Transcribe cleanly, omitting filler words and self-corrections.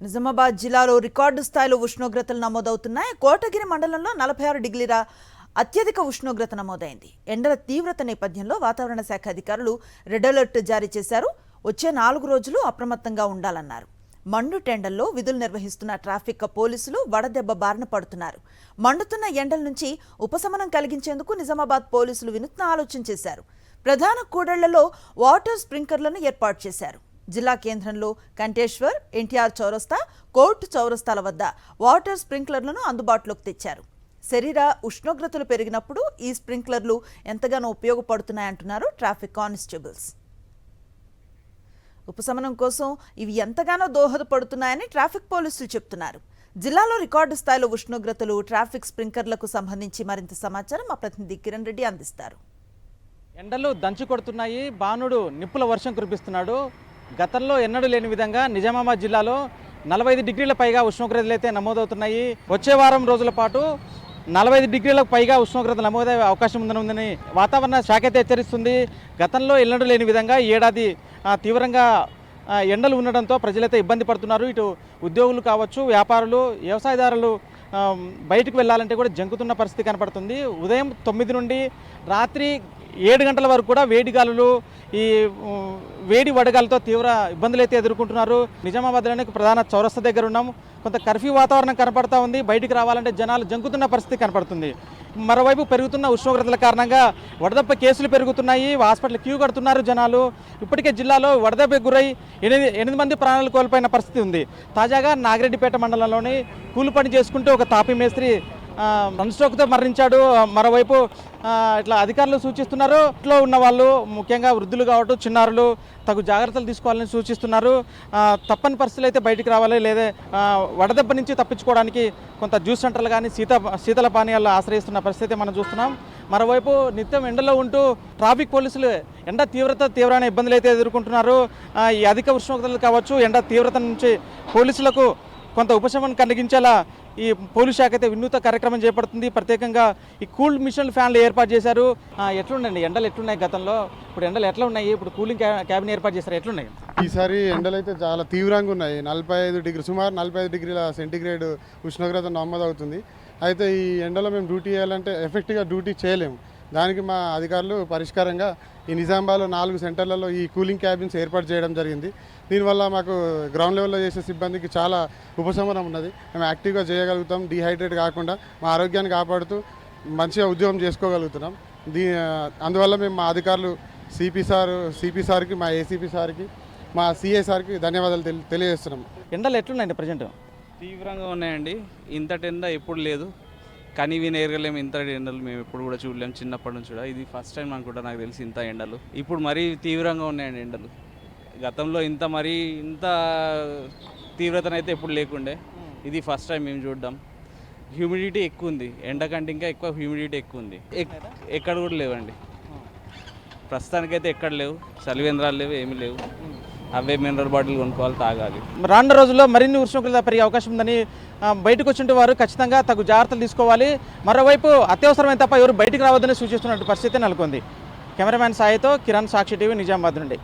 నిజామాబాద్ జిల్లాలో రికార్డు స్థాయిలో ఉష్ణోగ్రతలు నమోదవుతున్నాయి. కోటగిరి మండలంలో 46 డిగ్రీల అత్యధిక ఉష్ణోగ్రత నమోదైంది. ఎండల తీవ్రత నేపథ్యంలో వాతావరణ శాఖ అధికారులు రెడ్ అలర్ట్ జారీ చేశారు. వచ్చే 4 రోజులు అప్రమత్తంగా ఉండాలన్నారు. మండుటెండల్లో విధులు నిర్వహిస్తున్న ట్రాఫిక్ పోలీసులు వడదెబ్బ బారిన పడుతున్నారు. మండుతున్న ఎండల నుంచి ఉపశమనం కలిగించేందుకు నిజామాబాద్ పోలీసులు వినూత్న ఆలోచన చేశారు. ప్రధాన కూడళ్లలో వాటర్ స్ప్రింక్లర్లను ఏర్పాటు చేశారు. జిల్లా కేంద్రంలో కంటేశ్వర్, ఎన్టీఆర్ చౌరస్తా, కోర్టు చౌరస్తాల వద్ద వాటర్ స్ప్రింక్లర్లను అందుబాటులోకి తెచ్చారు. శరీర ఉష్ణోగ్రతలు పెరిగినప్పుడు ఈ స్ప్రింక్లర్లు ఎంతగానో ఉపయోగపడుతున్నాయంటున్నారు ట్రాఫిక్ కానిస్టేబుల్స్. ఉపశమనం కోసం ఇవి ఎంతగానో దోహదపడుతున్నాయని ట్రాఫిక్ పోలీసులు చెప్తున్నారు. జిల్లాలో రికార్డు స్థాయిలో ఉష్ణోగ్రతలు, ట్రాఫిక్ స్ప్రింక్లర్లకు సంబంధించి మరింత సమాచారం మా ప్రతినిధి కిరణ్ రెడ్డి అందిస్తారు. ఎండలు దంచు కొడుతున్నాయి. బాణుడు నిప్పుల వర్షం కురిపిస్తున్నాడు. గతంలో ఎన్నడూ లేని విధంగా నిజామాబాద్ జిల్లాలో 45 డిగ్రీల పైగా ఉష్ణోగ్రతలు అయితే నమోదవుతున్నాయి. వచ్చే వారం రోజుల పాటు 45 డిగ్రీలకు పైగా ఉష్ణోగ్రత నమోదయ్యే అవకాశం ఉందని వాతావరణ శాఖ అయితే హెచ్చరిస్తుంది. గతంలో ఎన్నడూ లేని విధంగా ఈ ఏడాది తీవ్రంగా ఎండలు ఉండడంతో ప్రజలైతే ఇబ్బంది పడుతున్నారు. ఇటు ఉద్యోగులు కావచ్చు, వ్యాపారులు, వ్యవసాయదారులు బయటకు వెళ్ళాలంటే కూడా జంకుతున్న పరిస్థితి కనపడుతుంది. ఉదయం 9 నుండి రాత్రి 7 గంటల వరకు కూడా వేడి గాలులు, ఈ వేడి వడగాలతో తీవ్ర ఇబ్బందులు అయితే ఎదుర్కొంటున్నారు. నిజామాబాద్లోని ప్రధాన చౌరస్తా దగ్గర ఉన్నాము. కొంత కర్ఫ్యూ వాతావరణం కనపడతా ఉంది. బయటికి రావాలంటే జనాలు జంకుతున్న పరిస్థితి కనపడుతుంది. మరోవైపు పెరుగుతున్న ఉష్ణోగ్రతల కారణంగా వడదెబ్బ కేసులు పెరుగుతున్నాయి. హాస్పిటల్ క్యూ కడుతున్నారు జనాలు. ఇప్పటికే జిల్లాలో వడదెబ్బకు గురై 8 మంది ప్రాణాలు కోల్పోయిన పరిస్థితి ఉంది. తాజాగా నాగిరెడ్డిపేట మండలంలోని కూలి పని చేసుకుంటూ ఒక తాపీ మేస్త్రి సన్స్ట్రోక్తో మరణించాడు. మరోవైపు ఇట్లా అధికారులు సూచిస్తున్నారు. ఇంట్లో ఉన్న వాళ్ళు, ముఖ్యంగా వృద్ధులు కావట్టు, చిన్నారులు తగు జాగ్రత్తలు తీసుకోవాలని సూచిస్తున్నారు. తప్పని పరిస్థితులు అయితే బయటికి రావాలి, లేదా వడదెబ్బ నుంచి తప్పించుకోవడానికి కొంత జ్యూస్ సెంటర్లు కానీ శీతల పానీయాలు ఆశ్రయిస్తున్న పరిస్థితి మనం చూస్తున్నాం. మరోవైపు నిత్యం ఎండలో ఉంటూ ట్రాఫిక్ పోలీసులు ఎండ తీవ్రమైన ఇబ్బందులు అయితే ఎదుర్కొంటున్నారు. ఈ అధిక ఉష్ణోగ్రతలు కావచ్చు, ఎండ తీవ్రత నుంచి పోలీసులకు కొంత ఉపశమనం కలిగించేలా ఈ పోలీస్ శాఖ అయితే వినూత్న కార్యక్రమం చేపడుతుంది. ప్రత్యేకంగా ఈ కూల్ మిషన్ ఫ్యాన్లు ఏర్పాటు చేశారు. ఎట్లుండండి ఎండలు ఎట్లున్నాయి గతంలో, ఇప్పుడు ఎండలు ఎట్లా ఉన్నాయి? ఇప్పుడు కూలింగ్ క్యాబిన్ ఏర్పాటు చేశారు, ఎట్లున్నాయి? ఈసారి ఎండలు అయితే చాలా తీవ్రంగా ఉన్నాయి. సుమారు 45 డిగ్రీల సెంటీగ్రేడ్ ఉష్ణోగ్రత నమోదవుతుంది. అయితే ఈ ఎండలో మేము డ్యూటీ చేయాలంటే ఎఫెక్టివ్గా డ్యూటీ చేయలేము. దానికి మా అధికారులు పరిష్కారంగా ఈ నిజామాబాద్లో 4 సెంటర్లలో ఈ కూలింగ్ క్యాబిన్స్ ఏర్పాటు చేయడం జరిగింది. దీనివల్ల మాకు గ్రౌండ్ లెవెల్లో చేసే సిబ్బందికి చాలా ఉపశమనం ఉన్నది. మేము యాక్టివ్గా చేయగలుగుతాం, డీహైడ్రేట్ కాకుండా మా ఆరోగ్యాన్ని కాపాడుతూ మంచిగా ఉద్యోగం చేసుకోగలుగుతున్నాం. అందువల్ల మేము మా అధికారులు సిపి సార్కి, మా ఏసీపీ సార్కి, మా సిఐ సార్కి ధన్యవాదాలు తెలియజేస్తున్నాం. ఎండలు ఎట్లున్నాయండి ప్రజెంట్? తీవ్రంగా ఉన్నాయండి. ఇంతటి ఎండ ఎప్పుడు లేదు, కానీ ఇవి నేర్గలేము. ఇంతటి ఎండలు మేము ఎప్పుడు కూడా చూడలేము. చిన్నప్పటి నుంచి కూడా ఇది ఫస్ట్ టైం అనుకుంటా నాకు తెలిసి ఇంత ఎండలు. ఇప్పుడు మరీ తీవ్రంగా ఉన్నాయండి ఎండలు. గతంలో ఇంత తీవ్రతనైతే ఎప్పుడు లేకుండే. ఇది ఫస్ట్ టైం మేము చూడడం. హ్యూమిడిటీ ఎక్కువ ఉంది, ఎండ కంటే ఇంకా ఎక్కువ హ్యూమిడిటీ ఎక్కువ ఉంది. ఎక్కడ కూడా లేవండి ప్రస్తుతానికైతే, ఎక్కడ లేవు. చలివేంద్రాలు లేవు, ఏమీ లేవు. అవే మినరల్ బాటిల్ కొనుక్కోవాలి, తాగాలి. రానున్న రోజుల్లో మరిన్ని ఉష్ణోగ్రత పెరిగే అవకాశం ఉందని బయటకు వచ్చింటే వారు ఖచ్చితంగా తగు జాగ్రత్తలు తీసుకోవాలి. మరోవైపు అత్యవసరమైన తప్ప ఎవరు బయటికి రావద్దని సూచిస్తున్నట్టు పరిస్థితి నెలకొంది. కెమెరామ్యాన్ సాయితో కిరణ్, సాక్షి టీవీ, నిజామాబాద్ నుండి.